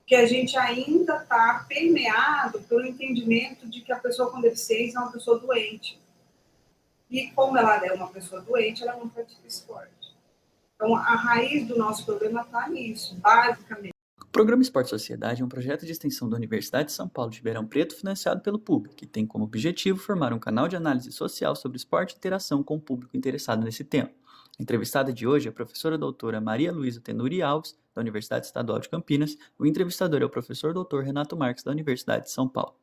que a gente ainda está permeado pelo entendimento de que a pessoa com deficiência é uma pessoa doente. E como ela é uma pessoa doente, ela não pratica esporte. Então, a raiz do nosso problema está nisso, basicamente. O Programa Esporte Sociedade é um projeto de extensão da Universidade de São Paulo de Ribeirão Preto financiado pelo PUB, que tem como objetivo formar um canal de análise social sobre esporte e interação com o público interessado nesse tema. A entrevistada de hoje é a professora doutora Maria Luísa Tenuri Alves, da Universidade Estadual de Campinas. O entrevistador é o professor doutor Renato Marques, da Universidade de São Paulo.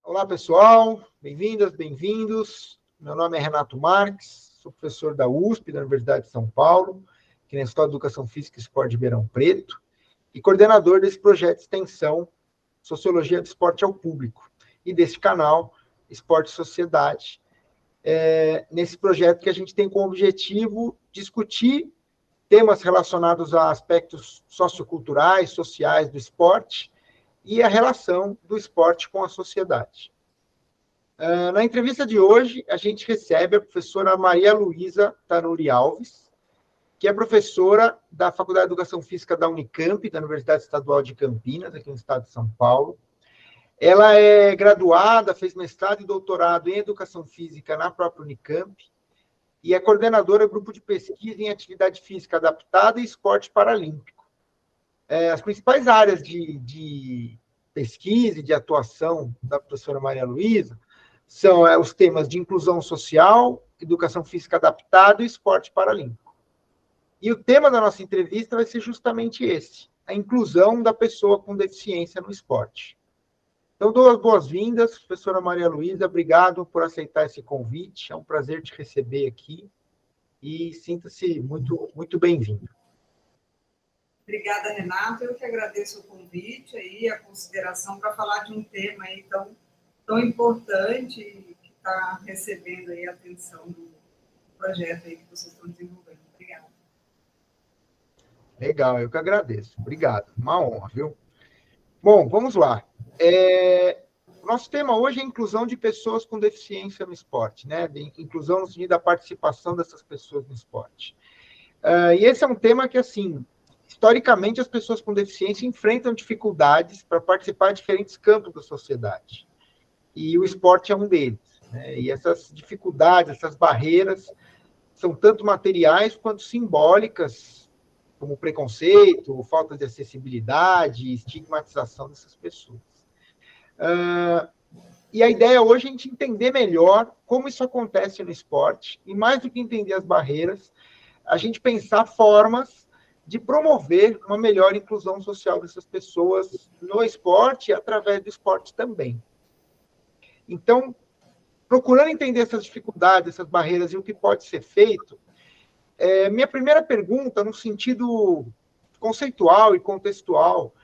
Olá, pessoal. Bem-vindas, bem-vindos. Meu nome é Renato Marques, sou professor da USP, da Universidade de São Paulo, aqui na Escola de Educação Física e Esporte de Ribeirão Preto, e coordenador desse projeto de extensão Sociologia do Esporte ao Público, e desse canal Esporte e Sociedade, nesse projeto que a gente tem como objetivo discutir temas relacionados a aspectos socioculturais, sociais do esporte e a relação do esporte com a sociedade. Na entrevista de hoje, a gente recebe a professora Maria Luísa Tenuri Alves, que é professora da Faculdade de Educação Física da Unicamp, da Universidade Estadual de Campinas, aqui no estado de São Paulo. Ela é graduada, fez mestrado e doutorado em Educação Física na própria Unicamp e é coordenadora do grupo de pesquisa em atividade física adaptada e esporte paralímpico. As principais áreas de pesquisa e de atuação da professora Maria Luísa são os temas de inclusão social, educação física adaptada e esporte paralímpico. E o tema da nossa entrevista vai ser justamente esse, a inclusão da pessoa com deficiência no esporte. Então, dou as boas-vindas, professora Maria Luísa, obrigado por aceitar esse convite, é um prazer te receber aqui e sinta-se muito, muito bem-vindo. Obrigada, Renato, eu que agradeço o convite e a consideração para falar de um tema aí tão importante que está recebendo aí a atenção do projeto aí que vocês estão desenvolvendo. Obrigada. Legal, eu que agradeço. Obrigado, uma honra, viu? Bom, vamos lá. O nosso tema hoje é a inclusão de pessoas com deficiência no esporte, né? De inclusão no sentido da participação dessas pessoas no esporte. E esse é um tema que, assim, historicamente, as pessoas com deficiência enfrentam dificuldades para participar de diferentes campos da sociedade. E o esporte é um deles, né? E essas dificuldades, essas barreiras, são tanto materiais quanto simbólicas, como preconceito, falta de acessibilidade, estigmatização dessas pessoas. E a ideia hoje é a gente entender melhor como isso acontece no esporte, e mais do que entender as barreiras, a gente pensar formas de promover uma melhor inclusão social dessas pessoas no esporte e através do esporte também. Então, procurando entender essas dificuldades, essas barreiras e o que pode ser feito, minha primeira pergunta, no sentido conceitual e contextual,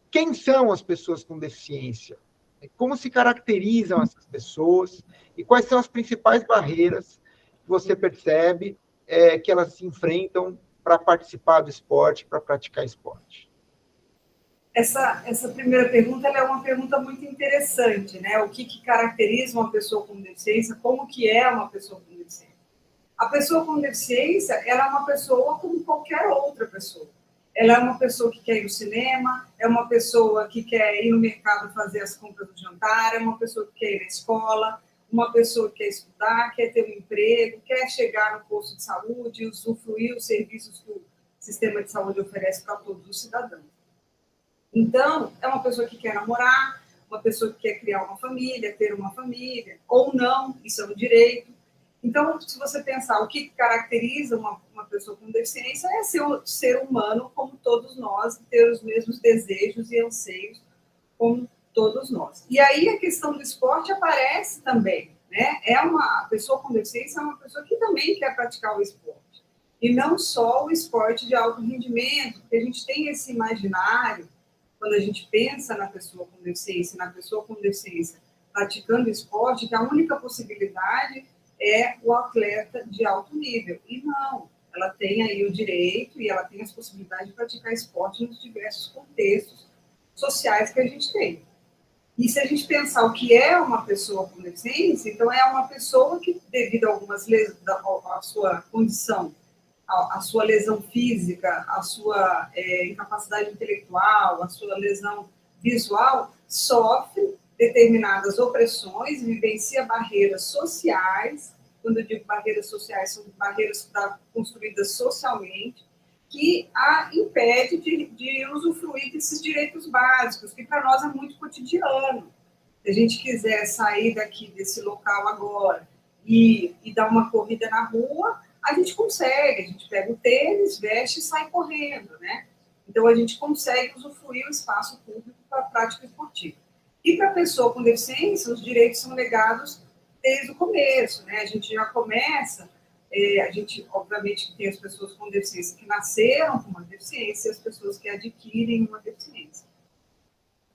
quem são as pessoas com deficiência? Como se caracterizam essas pessoas? E quais são as principais barreiras que você percebe que elas se enfrentam para participar do esporte, para praticar esporte? Essa primeira pergunta ela é uma pergunta muito interessante, né? O que caracteriza uma pessoa com deficiência? Como que é uma pessoa com deficiência? A pessoa com deficiência, ela é uma pessoa como qualquer outra pessoa. Ela é uma pessoa que quer ir ao cinema, é uma pessoa que quer ir no mercado fazer as compras do jantar, é uma pessoa que quer ir à escola, uma pessoa que quer estudar, quer ter um emprego, quer chegar no posto de saúde e usufruir os serviços que o sistema de saúde oferece para todos os cidadãos. Então, é uma pessoa que quer namorar, uma pessoa que quer criar uma família, ter uma família, ou não, isso é um direito. Então, se você pensar o que caracteriza uma pessoa com deficiência, é ser um ser humano como todos nós, ter os mesmos desejos e anseios como todos nós. E aí a questão do esporte aparece também, né? A pessoa com deficiência é uma pessoa que também quer praticar o esporte. E não só o esporte de alto rendimento, porque a gente tem esse imaginário, quando a gente pensa na pessoa com deficiência praticando esporte, que a única possibilidade é o atleta de alto nível. E não, ela tem aí o direito e ela tem as possibilidades de praticar esporte nos diversos contextos sociais que a gente tem. E se a gente pensar o que é uma pessoa com deficiência, então é uma pessoa que, devido a algumas leis, a sua condição a sua lesão física, a sua incapacidade intelectual, a sua lesão visual, sofre determinadas opressões, vivencia barreiras sociais. Quando eu digo barreiras sociais, são barreiras construídas socialmente, que a impede de usufruir desses direitos básicos, que para nós é muito cotidiano. Se a gente quiser sair daqui, desse local agora, e dar uma corrida na rua, a gente consegue, a gente pega o tênis, veste e sai correndo, né? Então, a gente consegue usufruir o espaço público para a prática esportiva. E para a pessoa com deficiência, os direitos são negados desde o começo, né? A gente já começa, a gente, obviamente, tem as pessoas com deficiência que nasceram com uma deficiência e as pessoas que adquirem uma deficiência.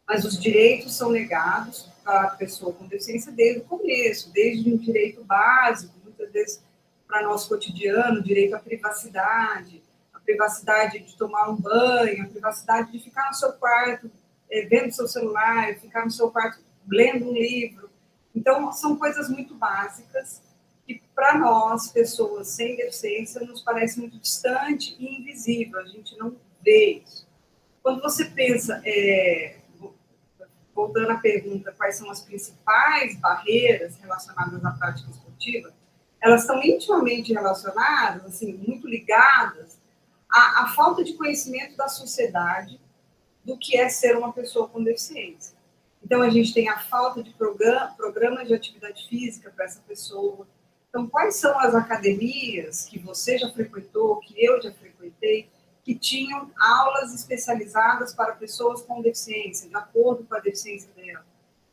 Mas os direitos são negados para a pessoa com deficiência desde o começo, desde um direito básico, muitas vezes para nosso cotidiano, direito à privacidade, a privacidade de tomar um banho, a privacidade de ficar no seu quarto vendo seu celular, ficar no seu quarto lendo um livro. Então, são coisas muito básicas que, para nós, pessoas sem deficiência, nos parece muito distante e invisível, a gente não vê isso. Quando você pensa, voltando à pergunta, quais são as principais barreiras relacionadas à prática esportiva, elas estão intimamente relacionadas, assim, muito ligadas à falta de conhecimento da sociedade do que é ser uma pessoa com deficiência. Então, a gente tem a falta de programas de atividade física para essa pessoa. Então, quais são as academias que você já frequentou, que eu já frequentei, que tinham aulas especializadas para pessoas com deficiência, de acordo com a deficiência dela?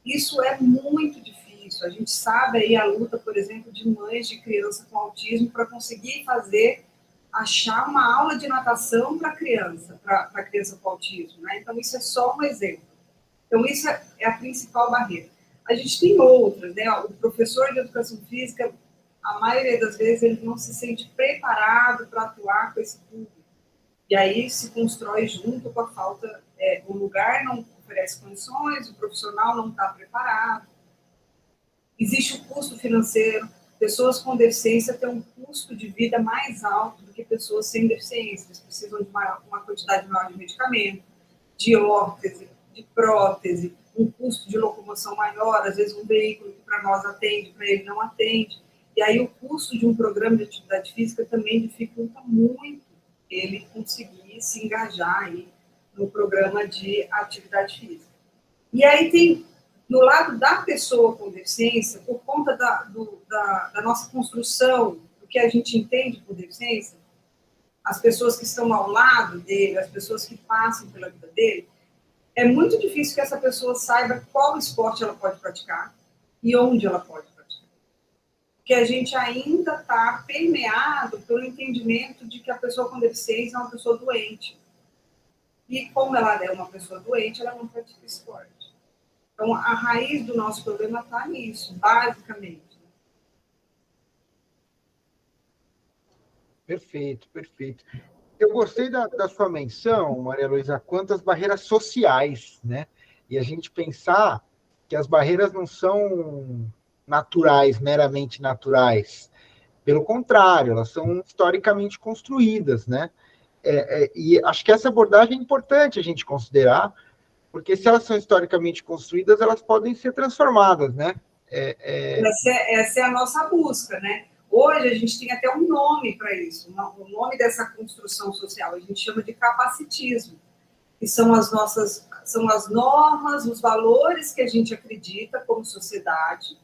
Isso é muito difícil. A gente sabe aí a luta, por exemplo, de mães de criança com autismo para conseguir achar uma aula de natação para criança com autismo, né? Então, isso é só um exemplo. Então, isso é a principal barreira. A gente tem outras, né? O professor de educação física, a maioria das vezes, ele não se sente preparado para atuar com esse público. E aí se constrói junto com a falta, o lugar não oferece condições, o profissional não está preparado. Existe o custo financeiro. Pessoas com deficiência têm um custo de vida mais alto do que pessoas sem deficiência. Eles precisam de uma quantidade maior de medicamento, de órtese, de prótese, um custo de locomoção maior, às vezes um veículo que para nós atende, para ele não atende. E aí o custo de um programa de atividade física também dificulta muito ele conseguir se engajar aí no programa de atividade física. E aí tem, no lado da pessoa com deficiência, por conta da nossa construção, do que a gente entende por deficiência, as pessoas que estão ao lado dele, as pessoas que passam pela vida dele, é muito difícil que essa pessoa saiba qual esporte ela pode praticar e onde ela pode praticar. Porque a gente ainda está permeado pelo entendimento de que a pessoa com deficiência é uma pessoa doente. E como ela é uma pessoa doente, ela não pratica esporte. Então, a raiz do nosso problema está nisso, basicamente. Perfeito, perfeito. Eu gostei da sua menção, Maria Luísa, quanto às barreiras sociais, né? E a gente pensar que as barreiras não são naturais, meramente naturais. Pelo contrário, elas são historicamente construídas, né? E acho que essa abordagem é importante a gente considerar, porque se elas são historicamente construídas, elas podem ser transformadas, né? Essa é a nossa busca, né? Hoje a gente tem até um nome para isso, o nome dessa construção social, a gente chama de capacitismo, que são as normas, os valores que a gente acredita como sociedade,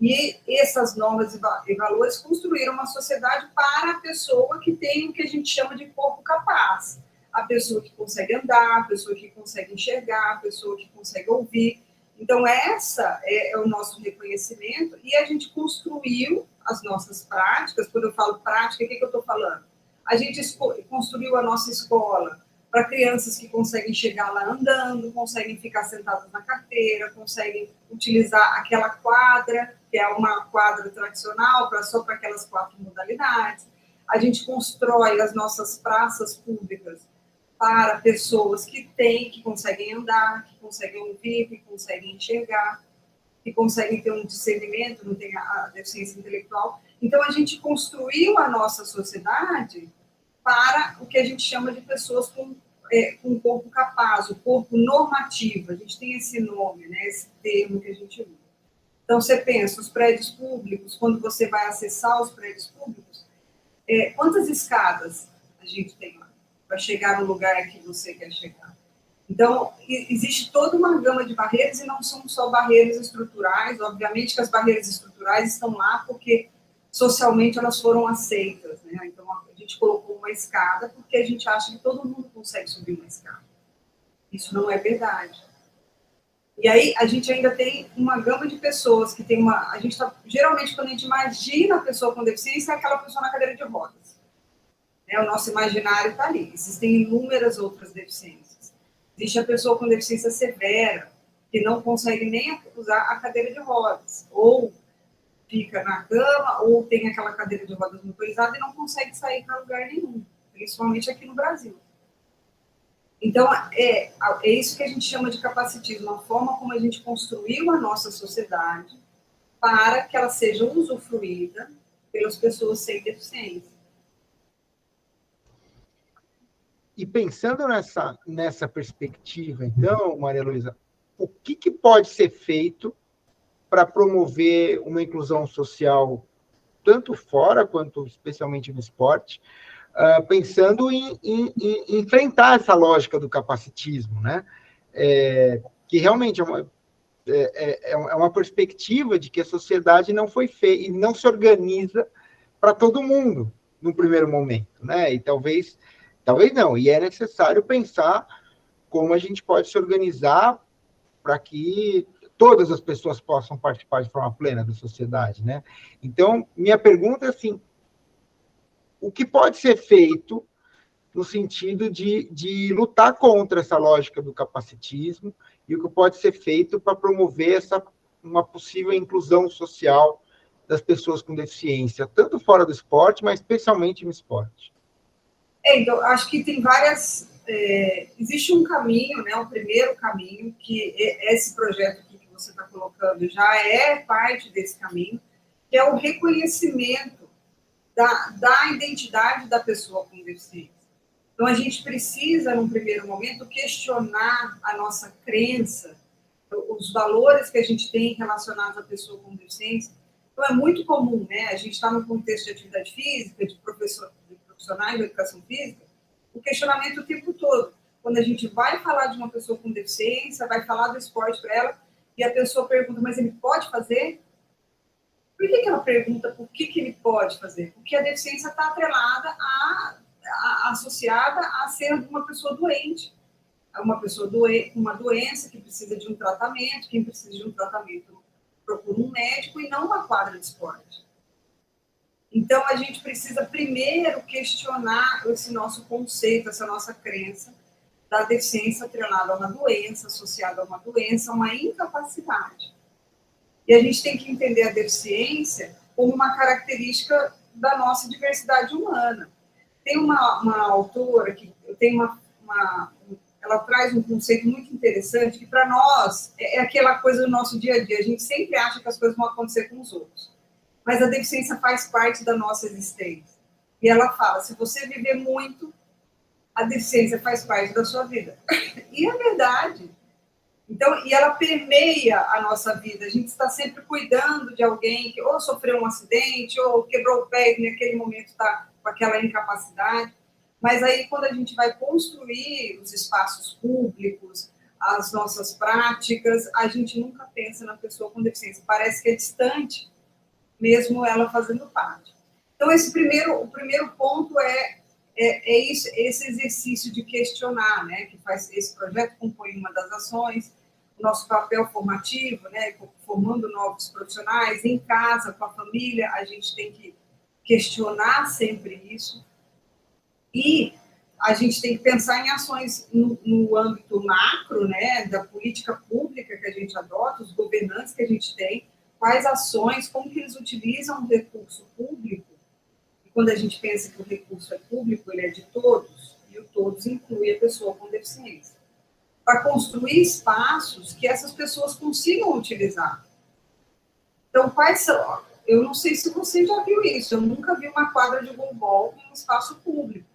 e essas normas e valores construíram uma sociedade para a pessoa que tem o que a gente chama de corpo capaz, a pessoa que consegue andar, a pessoa que consegue enxergar, a pessoa que consegue ouvir. Então, essa é o nosso reconhecimento, e a gente construiu as nossas práticas. Quando eu falo prática, o que eu estou falando? A gente construiu a nossa escola para crianças que conseguem chegar lá andando, conseguem ficar sentadas na carteira, conseguem utilizar aquela quadra, que é uma quadra tradicional, só para aquelas 4 modalidades. A gente constrói as nossas praças públicas para pessoas que conseguem andar, que conseguem ouvir, que conseguem enxergar, que conseguem ter um discernimento, não tem a deficiência intelectual. Então, a gente construiu a nossa sociedade para o que a gente chama de pessoas com corpo capaz, o corpo normativo. A gente tem esse nome, né, esse termo que a gente usa. Então, você pensa, os prédios públicos, quando você vai acessar os prédios públicos, quantas escadas a gente tem lá para chegar no lugar que você quer chegar? Então, existe toda uma gama de barreiras, e não são só barreiras estruturais. Obviamente que as barreiras estruturais estão lá porque socialmente elas foram aceitas, né? Então, a gente colocou uma escada porque a gente acha que todo mundo consegue subir uma escada. Isso não é verdade. E aí, a gente ainda tem uma gama de pessoas que tem uma... geralmente, quando a gente imagina a pessoa com deficiência, é aquela pessoa na cadeira de rodas. O nosso imaginário está ali. Existem inúmeras outras deficiências. Existe a pessoa com deficiência severa, que não consegue nem usar a cadeira de rodas. Ou fica na cama, ou tem aquela cadeira de rodas motorizada e não consegue sair para lugar nenhum. Principalmente aqui no Brasil. Então, é isso que a gente chama de capacitismo, a forma como a gente construiu a nossa sociedade para que ela seja usufruída pelas pessoas sem deficiência. E pensando nessa perspectiva, então, Maria Luísa, o que pode ser feito para promover uma inclusão social, tanto fora quanto especialmente no esporte, pensando em enfrentar essa lógica do capacitismo, né? Que realmente é uma perspectiva de que a sociedade não foi feita e não se organiza para todo mundo no primeiro momento, né? E talvez não, e é necessário pensar como a gente pode se organizar para que todas as pessoas possam participar de forma plena da sociedade, né? Então, minha pergunta é assim, o que pode ser feito no sentido de lutar contra essa lógica do capacitismo e o que pode ser feito para promover uma possível inclusão social das pessoas com deficiência, tanto fora do esporte, mas especialmente no esporte? Então, acho que tem várias... existe um caminho, né, o primeiro caminho, que esse projeto aqui que você está colocando já é parte desse caminho, que é o reconhecimento da identidade da pessoa com deficiência. Então, a gente precisa, num primeiro momento, questionar a nossa crença, os valores que a gente tem relacionados à pessoa com deficiência. Então, é muito comum, né? A gente está no contexto de atividade física, de profissionais de educação física, o questionamento o tempo todo. Quando a gente vai falar de uma pessoa com deficiência, vai falar do esporte para ela, e a pessoa pergunta, mas ele pode fazer? Por que ela pergunta por que ele pode fazer? Porque a deficiência está atrelada associada a ser uma pessoa doente. Uma pessoa com uma doença que precisa de um tratamento, quem precisa de um tratamento procura um médico e não uma quadra de esporte. Então, a gente precisa primeiro questionar esse nosso conceito, essa nossa crença da deficiência atrelada a uma doença, associada a uma doença, uma incapacidade. E a gente tem que entender a deficiência como uma característica da nossa diversidade humana. Tem uma autora que tem ela traz um conceito muito interessante que, para nós, é aquela coisa do nosso dia a dia. A gente sempre acha que as coisas vão acontecer com os outros. Mas a deficiência faz parte da nossa existência. E ela fala, se você viver muito, a deficiência faz parte da sua vida. E é verdade. Então, e ela permeia a nossa vida. A gente está sempre cuidando de alguém que ou sofreu um acidente, ou quebrou o pé e naquele momento está com aquela incapacidade. Mas aí, quando a gente vai construir os espaços públicos, as nossas práticas, a gente nunca pensa na pessoa com deficiência. Parece que é distante, mesmo ela fazendo parte. Então, o primeiro ponto esse exercício de questionar, né, que faz esse projeto compõe uma das ações, o nosso papel formativo, né, formando novos profissionais, em casa, com a família, a gente tem que questionar sempre isso. E a gente tem que pensar em ações no âmbito macro, né, da política pública que a gente adota, os governantes que a gente tem, quais ações, como que eles utilizam o recurso público. E quando a gente pensa que o recurso é público, ele é de todos, e o todos inclui a pessoa com deficiência. Para construir espaços que essas pessoas consigam utilizar. Então, quais são... Eu não sei se você já viu isso, eu nunca vi uma quadra de goalball em um espaço público.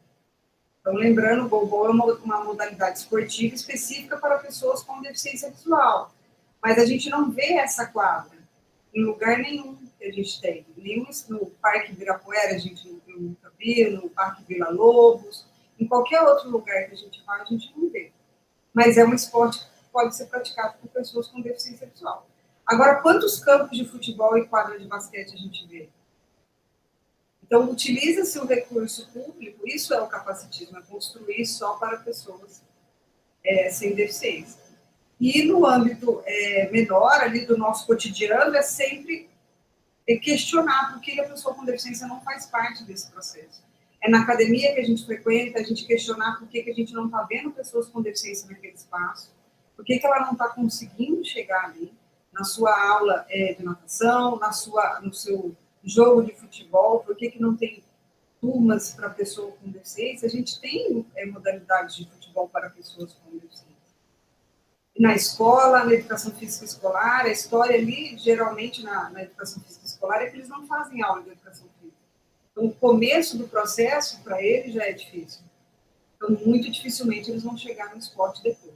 Então, lembrando, o goalball é uma modalidade esportiva específica para pessoas com deficiência visual. Mas a gente não vê essa quadra em lugar nenhum que a gente tem. Nenhum no Parque Ibirapuera a gente nunca viu, no Parque Vila Lobos, em qualquer outro lugar que a gente vai, a gente não vê. Mas é um esporte que pode ser praticado por pessoas com deficiência visual. Agora, quantos campos de futebol e quadra de basquete a gente vê? Então, utiliza-se o recurso público, isso é o capacitismo, é construir só para pessoas sem deficiência. E no âmbito menor, ali do nosso cotidiano, é sempre questionar por que a pessoa com deficiência não faz parte desse processo. É na academia que a gente frequenta, a gente questionar por que a gente não está vendo pessoas com deficiência naquele espaço, por que ela não está conseguindo chegar ali, na sua aula de natação, no seu jogo de futebol, por que não tem turmas para pessoa com deficiência? A gente tem modalidades de futebol para pessoas com deficiência. Na escola, na educação física escolar, a história ali, geralmente na educação física escolar, é que eles não fazem aula de educação física. Então, o começo do processo, para eles, já é difícil. Então, muito dificilmente eles vão chegar no esporte depois.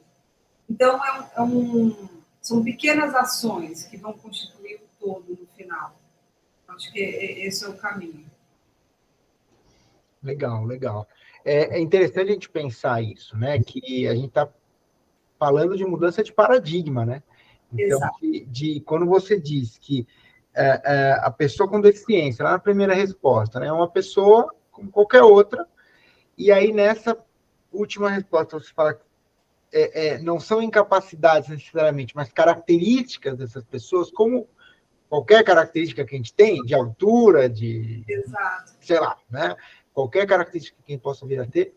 Então, são pequenas ações que vão constituir o todo no final. Acho que esse é o caminho. Legal, legal. É interessante a gente pensar isso, né? Que a gente está falando de mudança de paradigma, né? Então, quando você diz que a pessoa com deficiência, lá na primeira resposta, né, é uma pessoa como qualquer outra, e aí nessa última resposta você fala que não são incapacidades necessariamente, mas características dessas pessoas, como qualquer característica que a gente tem, de altura, sei lá, né? Qualquer característica que a gente possa vir a ter,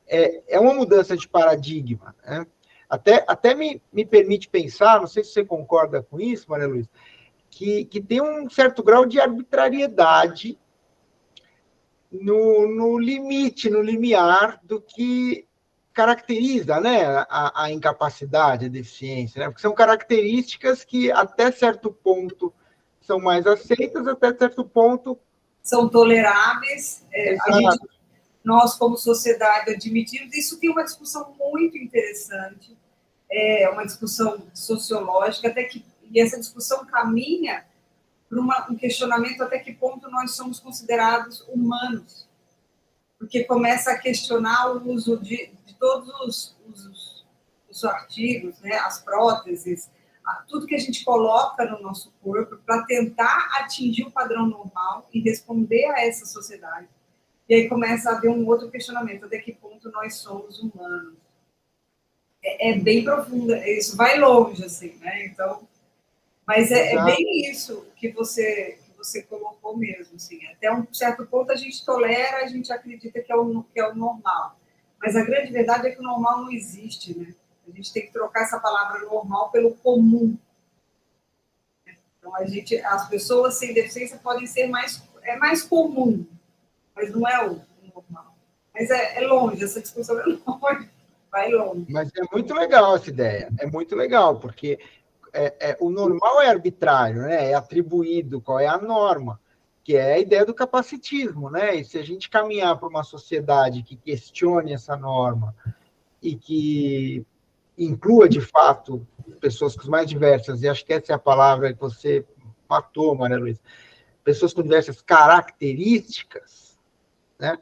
é uma mudança de paradigma, né? Até me permite pensar, não sei se você concorda com isso, Maria Luísa, que tem um certo grau de arbitrariedade no limite, no limiar do que caracteriza, né, a incapacidade, a deficiência, né? Porque são características que até certo ponto são mais aceitas, até certo ponto são toleráveis. Nós, como sociedade, admitimos. Isso tem uma discussão muito interessante, uma discussão sociológica, e essa discussão caminha para um questionamento até que ponto nós somos considerados humanos, porque começa a questionar o uso de todos os artigos, né, as próteses, tudo que a gente coloca no nosso corpo para tentar atingir o padrão normal e responder a essa sociedade. E aí começa a haver um outro questionamento, até que ponto nós somos humanos. É bem profundo, isso vai longe, assim, né? Então, mas é bem isso que você colocou mesmo, assim. Até um certo ponto a gente tolera, a gente acredita que é o normal. Mas a grande verdade é que o normal não existe, né? A gente tem que trocar essa palavra normal pelo comum. Então, as pessoas sem deficiência podem ser mais comum, mas não é o normal. Mas é longe, essa discussão é longe, vai longe. Mas é muito legal essa ideia, é muito legal, porque o normal é arbitrário, né? É atribuído, qual é a norma, que é a ideia do capacitismo, né? E se a gente caminhar para uma sociedade que questione essa norma e que inclua, de fato, pessoas com as mais diversas, e acho que essa é a palavra que você matou, Maria Luísa, pessoas com diversas características, né?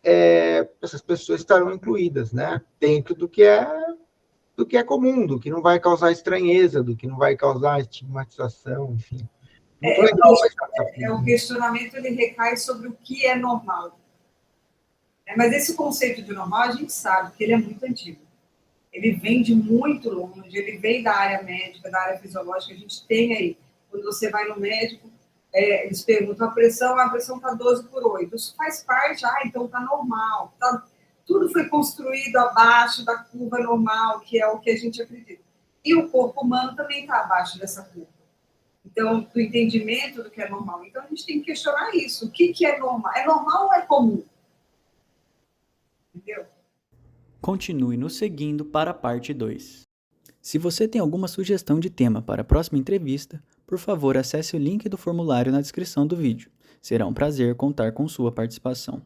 Essas pessoas estarão incluídas, né? Dentro do que é comum, do que não vai causar estranheza, do que não vai causar estigmatização, enfim. Muito legal. O questionamento ele recai sobre o que é normal. Mas esse conceito de normal, a gente sabe que ele é muito antigo. Ele vem de muito longe, ele vem da área médica, da área fisiológica. A gente tem aí, quando você vai no médico, eles perguntam a pressão está 12/8. Isso faz parte, então está normal. Tudo foi construído abaixo da curva normal, que é o que a gente acredita. E o corpo humano também está abaixo dessa curva. Então, do entendimento do que é normal. Então, a gente tem que questionar isso. O que é normal? É normal ou é comum? Entendeu? Continue nos seguindo para a parte 2. Se você tem alguma sugestão de tema para a próxima entrevista, por favor, acesse o link do formulário na descrição do vídeo. Será um prazer contar com sua participação.